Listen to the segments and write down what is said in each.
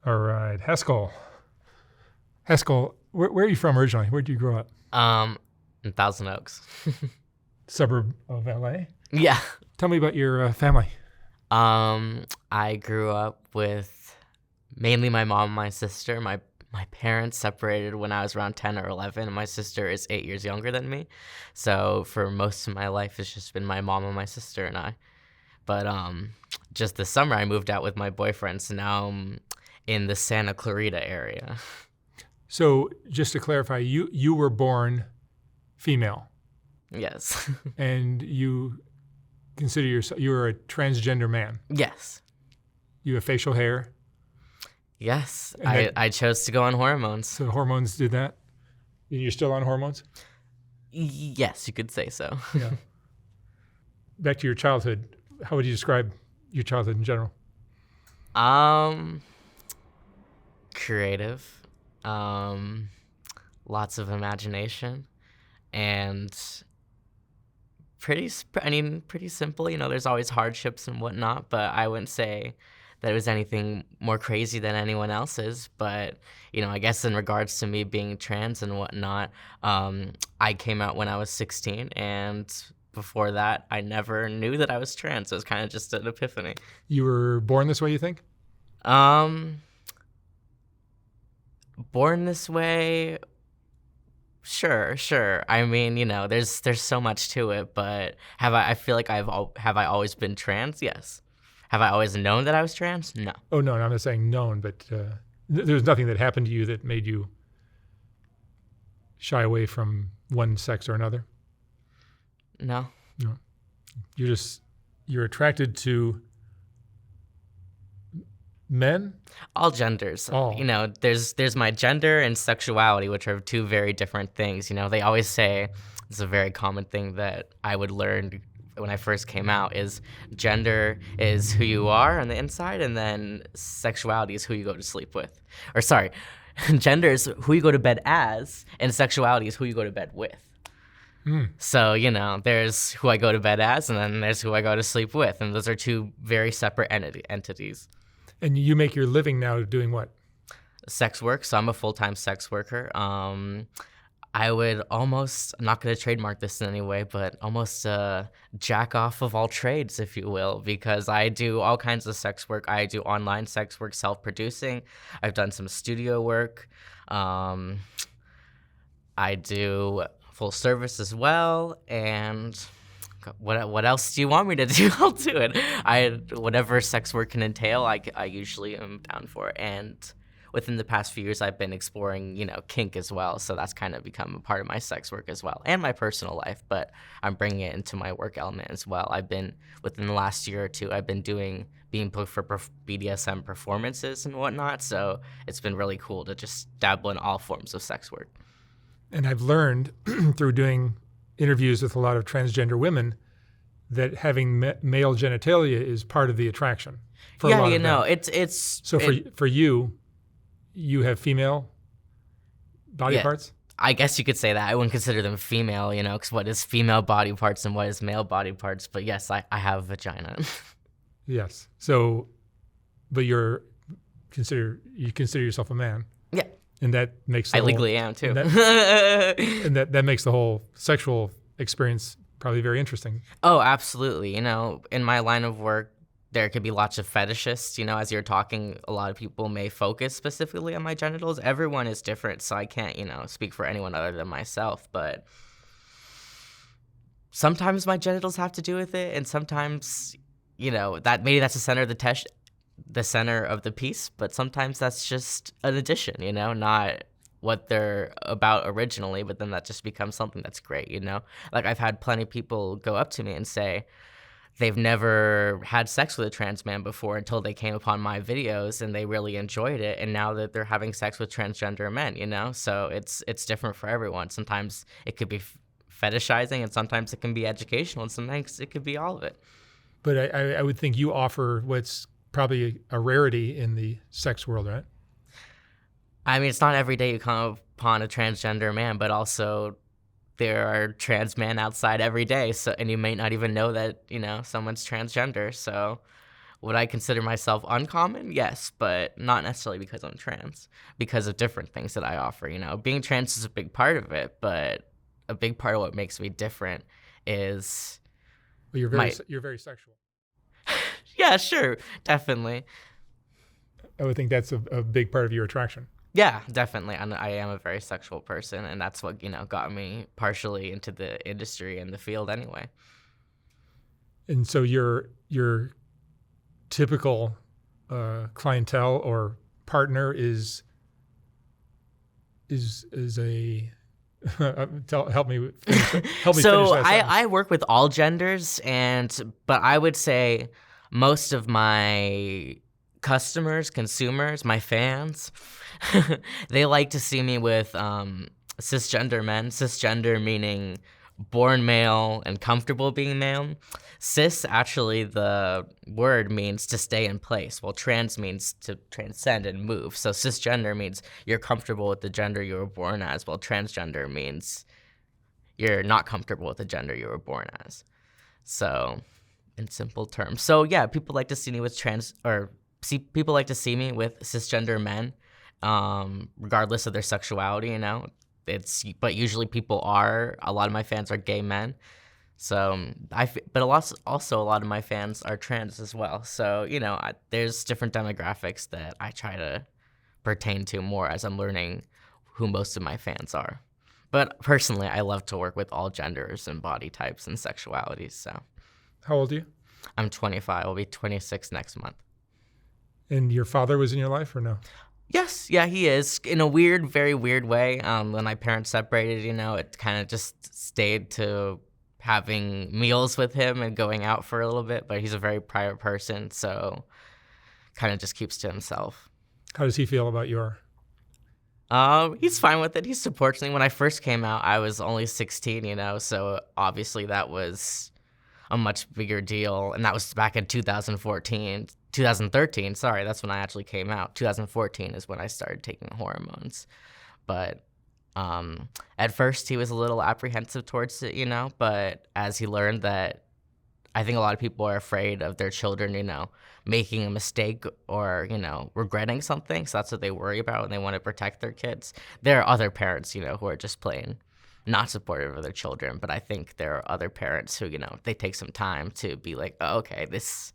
All right, Haskell. Haskell, where are you from originally? Where did you grow up? In Thousand Oaks. Suburb of LA. Yeah. Tell me about your family. I grew up with mainly my mom and my sister. My parents separated when I was around 10 or 11, and my sister is 8 years younger than me. So for most of my life, it's just been my mom and my sister and I. But just this summer, I moved out with my boyfriend, so now I'm in the Santa Clarita area. So just to clarify, you were born female, Yes. and you consider yourself you're a transgender man. Yes. You have facial hair. Yes. And I chose to go on hormones. So the hormones did that. And you're still on hormones. Yes, you could say so. Yeah. Back to your childhood. How would you describe your childhood in general? Creative, lots of imagination, and pretty simple. You know, there's always hardships and whatnot, but I wouldn't say that it was anything more crazy than anyone else's. But, you know, I guess in regards to me being trans and whatnot, I came out when I was 16, and before that, I never knew that I was trans. It was kind of just an epiphany. You were born this way, you think? Born this way, sure. I mean, you know, there's so much to it, but I feel like have I always been trans? Yes. Have I always known that I was trans? No. Oh, no, I'm not saying known, but there's nothing that happened to you that made you shy away from one sex or another? No. No. You're attracted to men? All genders. All. You know, there's my gender and sexuality, which are two very different things. You know, they always say, it's a very common thing that I would learn when I first came out, is gender is who you are on the inside, and then sexuality is who you go to sleep with. Or sorry, gender is who you go to bed as, and sexuality is who you go to bed with. So, you know, there's who I go to bed as, and then there's who I go to sleep with, and those are two very separate entities. And you make your living now doing what? Sex work, so I'm a full-time sex worker. I would almost, I'm not going to trademark this in any way, but almost jack off of all trades, if you will, because I do all kinds of sex work. I do online sex work, self-producing. I've done some studio work. I do full service as well, and what else do you want me to do? I'll do it. Whatever sex work can entail, I usually am down for it. And within the past few years, I've been exploring, you know, kink as well. So that's kind of become a part of my sex work as well, and my personal life. But I'm bringing it into my work element as well. Within the last year or two, I've been being booked for BDSM performances and whatnot. So it's been really cool to just dabble in all forms of sex work. And I've learned through doing interviews with a lot of transgender women that having male genitalia is part of the attraction. For a lot of them. It's so for you have female body parts? I guess you could say that. I wouldn't consider them female, you know, because what is female body parts and what is male body parts? But yes, I have a vagina. Yes. So, but you consider yourself a man. Yeah. And that makes I legally am too. And that makes the whole sexual experience probably very interesting. Oh, absolutely. You know, in my line of work, there could be lots of fetishists. You know, as you're talking, a lot of people may focus specifically on my genitals. Everyone is different, so I can't, you know, speak for anyone other than myself. But sometimes my genitals have to do with it, and sometimes, you know, maybe that's the center of the center of the piece, but sometimes that's just an addition, you know, not what they're about originally, but then that just becomes something that's great, you know? Like, I've had plenty of people go up to me and say they've never had sex with a trans man before until they came upon my videos and they really enjoyed it, and now that they're having sex with transgender men, you know? So it's different for everyone. Sometimes it could be fetishizing, and sometimes it can be educational, and sometimes it could be all of it. But I would think you offer what's probably a rarity in the sex world, right? I mean, it's not every day you come upon a transgender man, but also there are trans men outside every day. So, and you may not even know that, you know, someone's transgender. So Would I consider myself uncommon? Yes, but not necessarily because I'm trans, because of different things that I offer. Being trans is a big part of it, but a big part of what makes me different is Well, you're very sexual. yeah, sure, definitely. I would think that's a big part of your attraction. Yeah, definitely. I am a very sexual person, and that's what, got me partially into the industry and the field anyway. And so your typical clientele or partner is a help me finish So that sentence. I work with all genders, but I would say most of my customers, consumers, my fans, they like to see me with cisgender men. Cisgender meaning born male and comfortable being male. Cis, actually, the word means to stay in place, while trans means to transcend and move. So cisgender means you're comfortable with the gender you were born as, while transgender means you're not comfortable with the gender you were born as. So, in simple terms. So yeah, people like to see me with people like to see me with cisgender men, regardless of their sexuality. But usually a lot of my fans are gay men. So but also a lot of my fans are trans as well. So there's different demographics that I try to pertain to more as I'm learning who most of my fans are. But personally, I love to work with all genders and body types and sexualities. So How old are you? I'm 25. I'll be 26 next month. And your father was in your life or no? Yes, yeah, he is. In a very weird way. When my parents separated, it kind of just stayed to having meals with him and going out for a little bit. But he's a very private person, so kind of just keeps to himself. How does he feel about your? He's fine with it. He supports me. When I first came out, I was only 16, so obviously that was a much bigger deal. And that was back in 2013, sorry, that's when I actually came out. 2014 is when I started taking hormones. But at first he was a little apprehensive towards it, but as he learned that I think a lot of people are afraid of their children, making a mistake or, regretting something. So that's what they worry about when they want to protect their kids. There are other parents, who are just plain not supportive of their children. But I think there are other parents who, they take some time to be like, oh, okay, this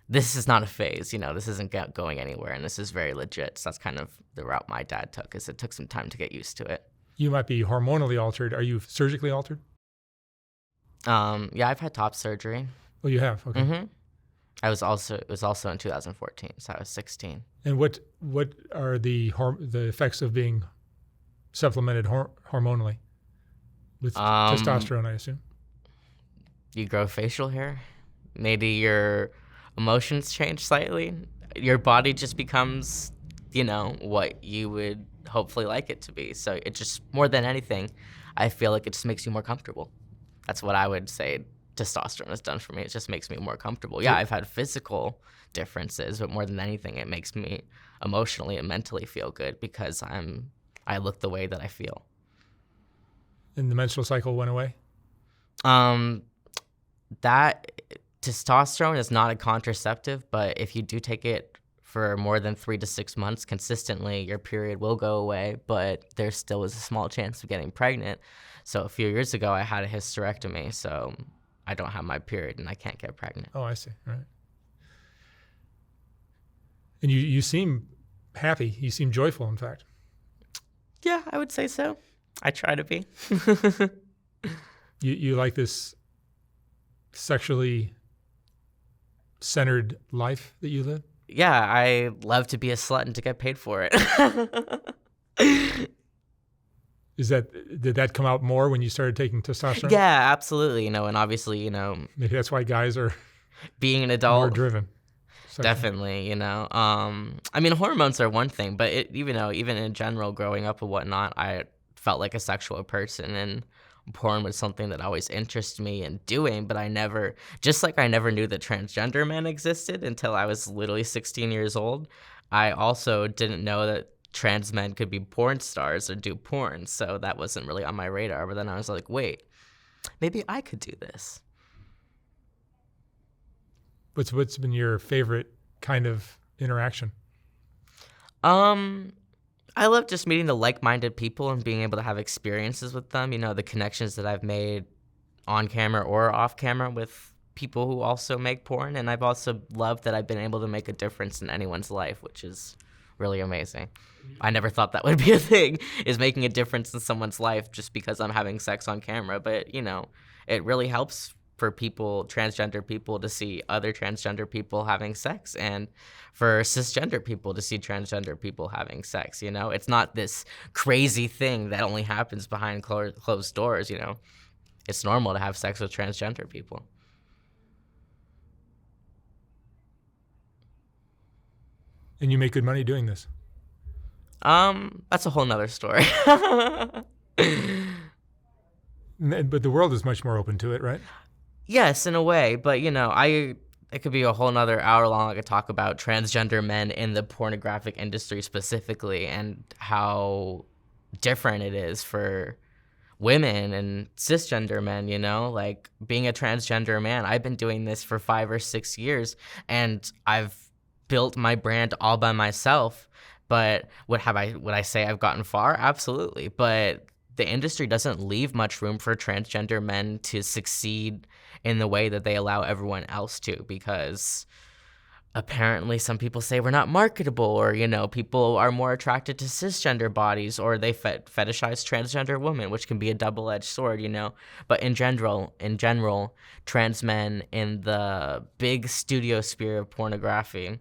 is not a phase, this isn't going anywhere, and this is very legit. So that's kind of the route my dad took, is it took some time to get used to it. You might be hormonally altered. Are you surgically altered? Yeah, I've had top surgery. Oh, you have? Okay. Mm-hmm. It was also in 2014, so I was 16. And what are the effects of being supplemented hormonally with testosterone, I assume? You grow facial hair. Maybe your emotions change slightly. Your body just becomes, what you would hopefully like it to be. So it just, more than anything, I feel like it just makes you more comfortable. That's what I would say testosterone has done for me. It just makes me more comfortable. Yeah, I've had physical differences, but more than anything, it makes me emotionally and mentally feel good because I look the way that I feel. And the menstrual cycle went away? That testosterone is not a contraceptive, but if you do take it for more than 3 to 6 months consistently, your period will go away, but there still is a small chance of getting pregnant. So a few years ago, I had a hysterectomy, so I don't have my period and I can't get pregnant. Oh, I see. All right. And you seem happy. You seem joyful, in fact. Yeah, I would say so. I try to be. You like this sexually centered life that you live? Yeah, I love to be a slut and to get paid for it. Did that come out more when you started taking testosterone? Yeah, absolutely. And obviously, maybe that's why guys are being an adult more driven. Definitely, I mean, hormones are one thing, but even in general, growing up and whatnot, I felt like a sexual person, and porn was something that always interested me in doing, but I never knew that transgender men existed until I was literally 16 years old. I also didn't know that trans men could be porn stars or do porn, so that wasn't really on my radar. But then I was like, wait, maybe I could do this. What's been your favorite kind of interaction? I love just meeting the like-minded people and being able to have experiences with them. You know, the connections that I've made on camera or off camera with people who also make porn. And I've also loved that I've been able to make a difference in anyone's life, which is really amazing. I never thought that would be a thing, is making a difference in someone's life just because I'm having sex on camera. But, you know, it really helps for people, transgender people, to see other transgender people having sex, and for cisgender people to see transgender people having sex. You know, it's not this crazy thing that only happens behind closed doors. You know, it's normal to have sex with transgender people. And you make good money doing this. That's a whole nother story. But the world is much more open to it, right? Yes, in a way, but you know, it could be a whole nother hour long. I could talk about transgender men in the pornographic industry specifically, and how different it is for women and cisgender men. You know, like being a transgender man, I've been doing this for 5 or 6 years, and I've built my brand all by myself. But would I say I've gotten far? Absolutely. But the industry doesn't leave much room for transgender men to succeed in the way that they allow everyone else to, because apparently some people say we're not marketable, or, you know, people are more attracted to cisgender bodies, or they fetishize transgender women, which can be a double-edged sword, you know. But in general, trans men in the big studio sphere of pornography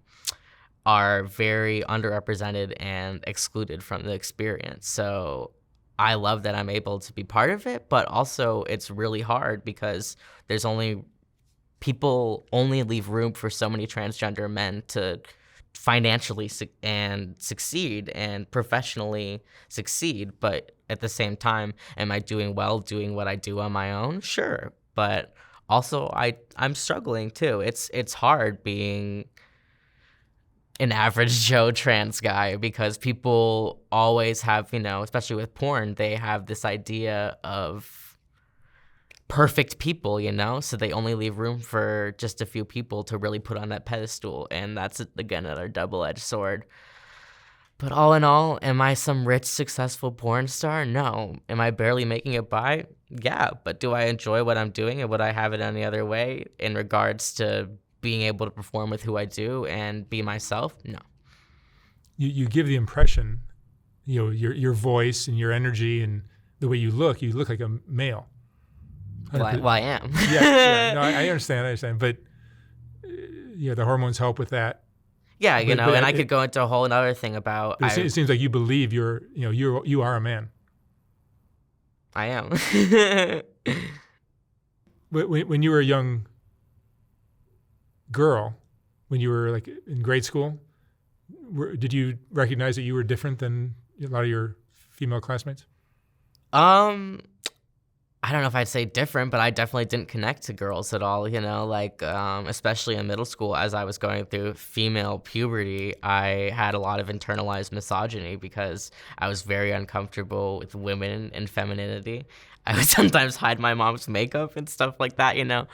are very underrepresented and excluded from the experience. So I love that I'm able to be part of it, but also it's really hard because people only leave room for so many transgender men to financially succeed and professionally succeed. But at the same time, am I doing well doing what I do on my own? Sure. But also I'm struggling too. It's hard being an average Joe trans guy, because people always have, you know, especially with porn, they have this idea of perfect people, you know, so they only leave room for just a few people to really put on that pedestal. And that's, again, another double-edged sword. But all in all, am I some rich, successful porn star? No. Am I barely making it by? Yeah. But do I enjoy what I'm doing, and would I have it any other way in regards to being able to perform with who I do and be myself? No. You give the impression, you know, your voice and your energy and the way you look like a male. Well, I am. Yeah. No, I understand. But yeah, the hormones help with that. Yeah, you know, and I could go into a whole other thing about. It seems like you believe you are a man. I am. When you were a young girl, when you were like in grade school, did you recognize that you were different than a lot of your female classmates? I don't know if I'd say different, but I definitely didn't connect to girls at all, you know, like, especially in middle school, as I was going through female puberty, I had a lot of internalized misogyny because I was very uncomfortable with women and femininity. I would sometimes hide my mom's makeup and stuff like that, you know,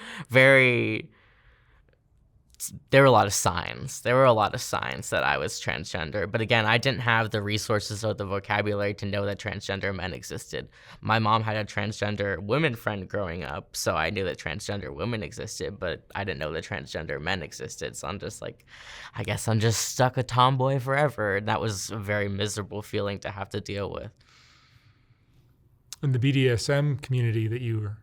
there were a lot of signs. There were a lot of signs that I was transgender. But again, I didn't have the resources or the vocabulary to know that transgender men existed. My mom had a transgender woman friend growing up, so I knew that transgender women existed, but I didn't know that transgender men existed. So I'm just like, I guess I'm just stuck a tomboy forever. And that was a very miserable feeling to have to deal with. In the BDSM community that you are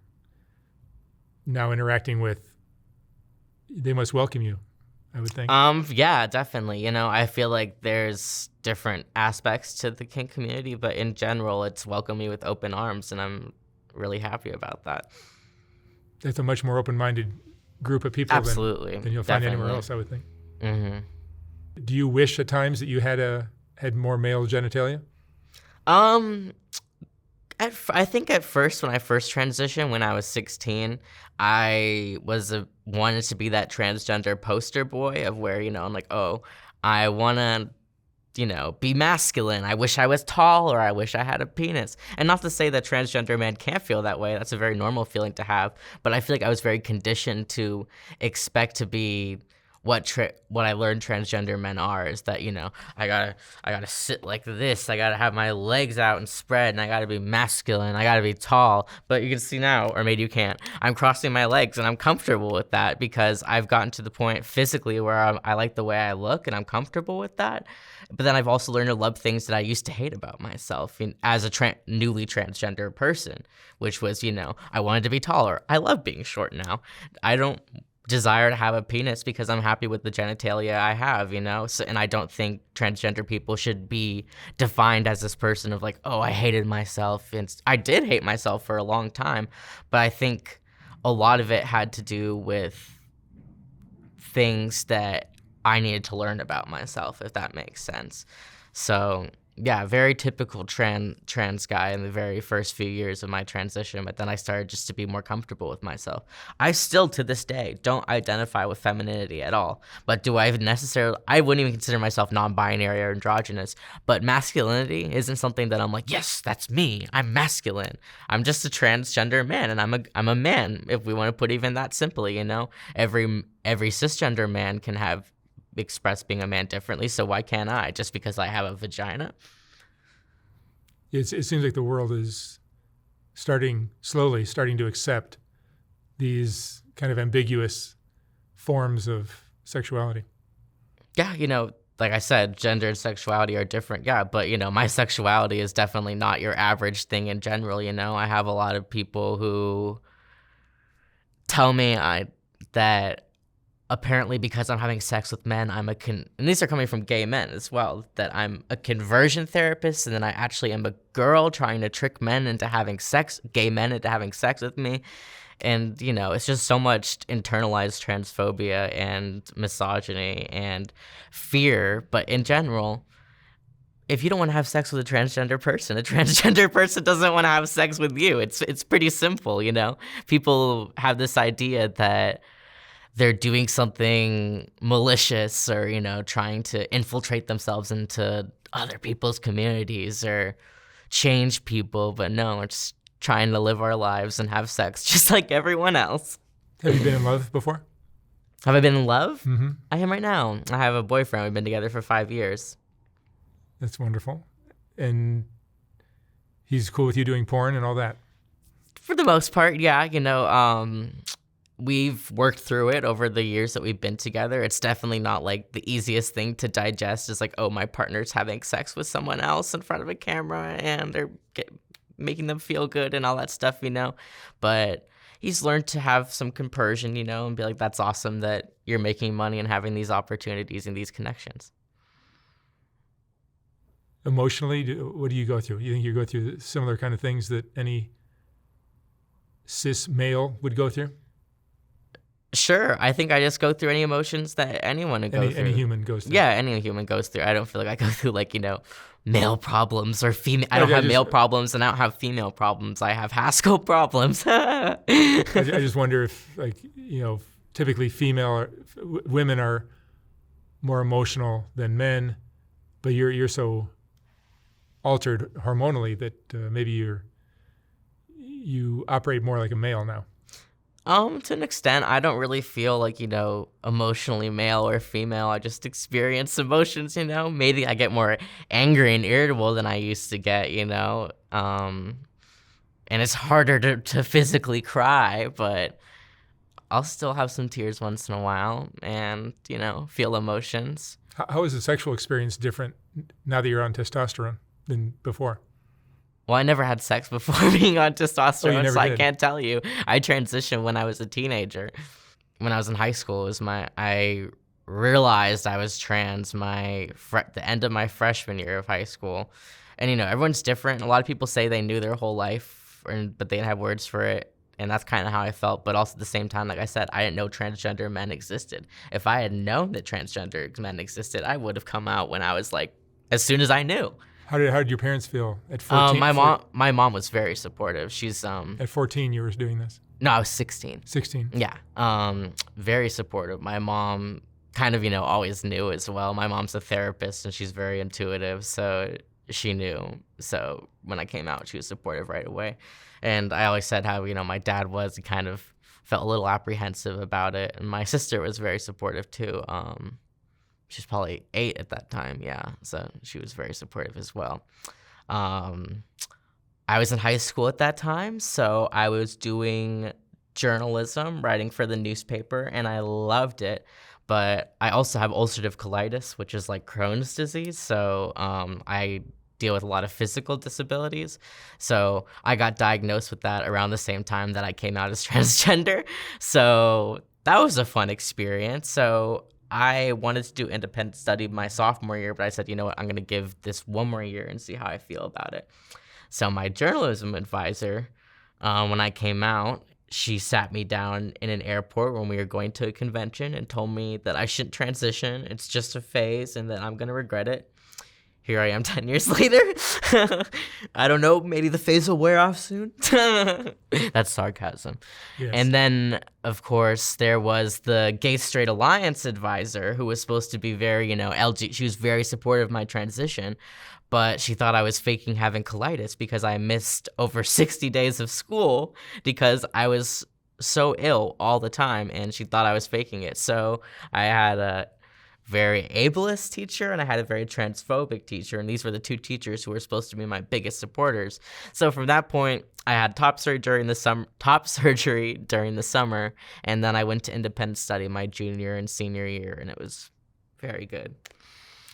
now interacting with, they must welcome you, I would think. Yeah, definitely. You know, I feel like there's different aspects to the kink community, but in general, it's welcomed me with open arms, and I'm really happy about that. That's a much more open-minded group of people Absolutely. than you'll find anywhere else, I would think. Mm-hmm. Do you wish at times that you had more male genitalia? I think at first, when I first transitioned, when I was 16, I wanted to be that transgender poster boy of where, you know, I'm like, oh, I want to be masculine. I wish I was tall, or I wish I had a penis. And not to say that transgender men can't feel that way. That's a very normal feeling to have. But I feel like I was very conditioned to expect to be what I learned transgender men are, is that, I gotta sit like this. I gotta have my legs out and spread, and I gotta be masculine. I gotta be tall. But you can see now, or maybe you can't, I'm crossing my legs, and I'm comfortable with that because I've gotten to the point physically where I like the way I look, and I'm comfortable with that. But then I've also learned to love things that I used to hate about myself as a newly transgender person, which was, I wanted to be taller. I love being short now. I don't desire to have a penis because I'm happy with the genitalia I have, So, and I don't think transgender people should be defined as this person of like, oh, I hated myself. And I did hate myself for a long time, but I think a lot of it had to do with things that I needed to learn about myself, if that makes sense. So yeah, very typical trans guy in the very first few years of my transition, but then I started just to be more comfortable with myself. I still, to this day, don't identify with femininity at all, but I wouldn't even consider myself non-binary or androgynous, but masculinity isn't something that I'm like, yes, that's me, I'm masculine. I'm just a transgender man, and I'm a man, if we want to put even that simply, Every cisgender man can express being a man differently, so why can't I, just because I have a vagina? It seems like the world is slowly starting to accept these kind of ambiguous forms of sexuality. Yeah, like I said, gender and sexuality are different, yeah, but, my sexuality is definitely not your average thing in general, I have a lot of people who tell me that apparently because I'm having sex with men, and these are coming from gay men as well, that I'm a conversion therapist, and then I actually am a girl trying to trick gay men into having sex with me. And, it's just so much internalized transphobia and misogyny and fear. But in general, if you don't want to have sex with a transgender person doesn't want to have sex with you. It's pretty simple, People have this idea that they're doing something malicious or, trying to infiltrate themselves into other people's communities or change people. But no, we're just trying to live our lives and have sex just like everyone else. Have you been in love before? Have I been in love? Mm-hmm. I am right now. I have a boyfriend. We've been together for 5 years. That's wonderful. And he's cool with you doing porn and all that? For the most part, yeah. We've worked through it over the years that we've been together. It's definitely not like the easiest thing to digest. Is like, oh, my partner's having sex with someone else in front of a camera and they're making them feel good and all that stuff, But he's learned to have some compersion, and be like, that's awesome that you're making money and having these opportunities and these connections. Emotionally, what do you go through? You think you go through similar kind of things that any cis male would go through? Sure. I think I just go through any emotions that anyone would go through. Any human goes through. Yeah, any human goes through. I don't feel like I go through male problems or female. I don't have male problems and I don't have female problems. I have Haskell problems. I just wonder if, typically women are more emotional than men, but you're so altered hormonally that maybe you operate more like a male now. To an extent, I don't really feel like, emotionally male or female. I just experience emotions, Maybe I get more angry and irritable than I used to get, and it's harder to physically cry, but I'll still have some tears once in a while and, feel emotions. How is the sexual experience different now that you're on testosterone than before? Well, I never had sex before being on testosterone, so did. I can't tell you. I transitioned when I was a teenager. When I was in high school, I realized I was trans the end of my freshman year of high school. And, everyone's different. A lot of people say they knew their whole life, but they didn't have words for it. And that's kind of how I felt. But also at the same time, like I said, I didn't know transgender men existed. If I had known that transgender men existed, I would have come out when I was as soon as I knew. How did your parents feel at 14? My mom was very supportive. She's At 14 you were doing this? No, I was 16. 16. Yeah. Very supportive. My mom kind of, always knew as well. My mom's a therapist and she's very intuitive, so she knew. So when I came out, she was supportive right away. And I always said how, my dad was kind of felt a little apprehensive about it. And my sister was very supportive too. She's probably 8 at that time. Yeah. So she was very supportive as well. I was in high school at that time, so I was doing journalism, writing for the newspaper, and I loved it. But I also have ulcerative colitis, which is like Crohn's disease. So I deal with a lot of physical disabilities. So I got diagnosed with that around the same time that I came out as transgender. So that was a fun experience. So I wanted to do independent study my sophomore year, but I said, you know what, I'm going to give this one more year and see how I feel about it. So my journalism advisor, when I came out, she sat me down in an airport when we were going to a convention and told me that I shouldn't transition. It's just a phase and that I'm going to regret it. Here I am 10 years later. I don't know, maybe the phase will wear off soon. That's sarcasm. Yes. And then, of course, there was the Gay Straight Alliance advisor who was supposed to be very, she was very supportive of my transition, but she thought I was faking having colitis because I missed over 60 days of school because I was so ill all the time, and she thought I was faking it. So I had a very ableist teacher and I had a very transphobic teacher, and these were the two teachers who were supposed to be my biggest supporters. So from that point, I had top surgery during the summer, and then I went to independent study my junior and senior year, and it was very good.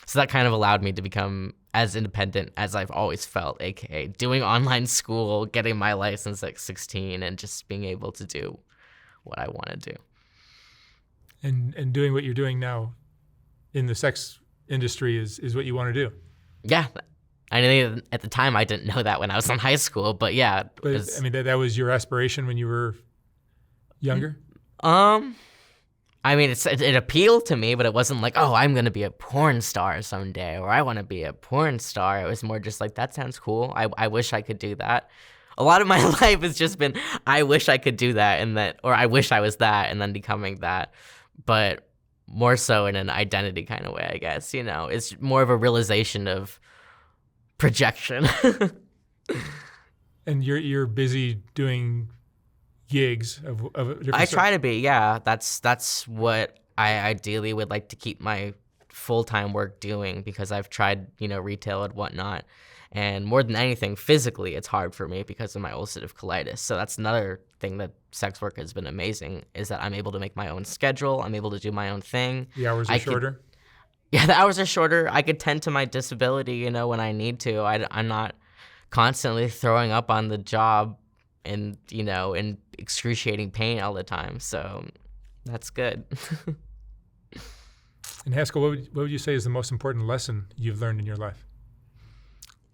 So that kind of allowed me to become as independent as I've always felt, aka doing online school, getting my license at 16, and just being able to do what I want to do. And doing what you're doing now in the sex industry is what you want to do. Yeah. I mean, at the time, I didn't know that when I was in high school, but yeah. But I mean, that was your aspiration when you were younger? I mean, it appealed to me, but it wasn't like, oh, I'm going to be a porn star someday, or I want to be a porn star. It was more just like, that sounds cool. I wish I could do that. A lot of my life has just been, I wish I could do that, or I wish I was that, and then becoming that. But more so in an identity kind of way, I guess, it's more of a realization of projection. And you're busy doing gigs of different I try to be, yeah. That's what I ideally would like to keep my full-time work doing, because I've tried, retail and whatnot. And more than anything, physically, it's hard for me because of my ulcerative colitis. So that's another thing that sex work has been amazing, is that I'm able to make my own schedule. I'm able to do my own thing. The hours are shorter? Yeah, the hours are shorter. I could tend to my disability, when I need to. I'm not constantly throwing up on the job and, in excruciating pain all the time. So that's good. And Haskell, what would you say is the most important lesson you've learned in your life?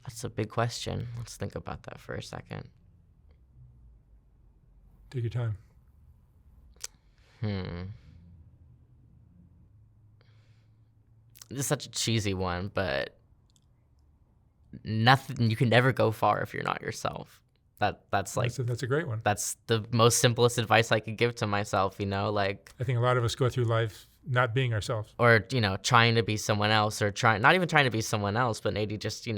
That's a big question. Let's think about that for a second. Take your time. This is such a cheesy one, but nothing. You can never go far if you're not yourself. That's like that's a great one. That's the most simplest advice I could give to myself. Like, I think a lot of us go through life not being ourselves, or trying to be someone else, or not even trying to be someone else, but maybe just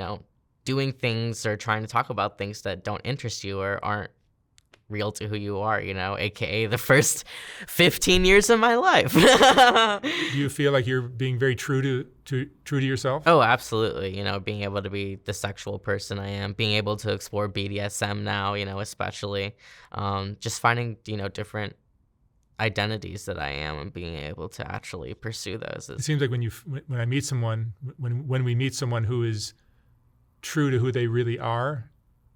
doing things or trying to talk about things that don't interest you or aren't real to who you are, aka the first 15 years of my life. Do you feel like you're being very true to yourself? Oh, absolutely. Being able to be the sexual person I am, being able to explore BDSM now, especially just finding, different identities that I am and being able to actually pursue those. It seems like when I meet someone, when we meet someone who is true to who they really are,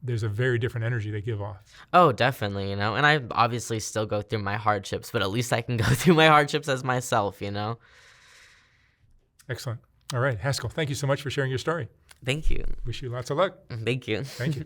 there's a very different energy they give off. Oh, definitely, and I obviously still go through my hardships, but at least I can go through my hardships as myself, Excellent. All right, Haskell, thank you so much for sharing your story. Thank you. Wish you lots of luck. Thank you. Thank you.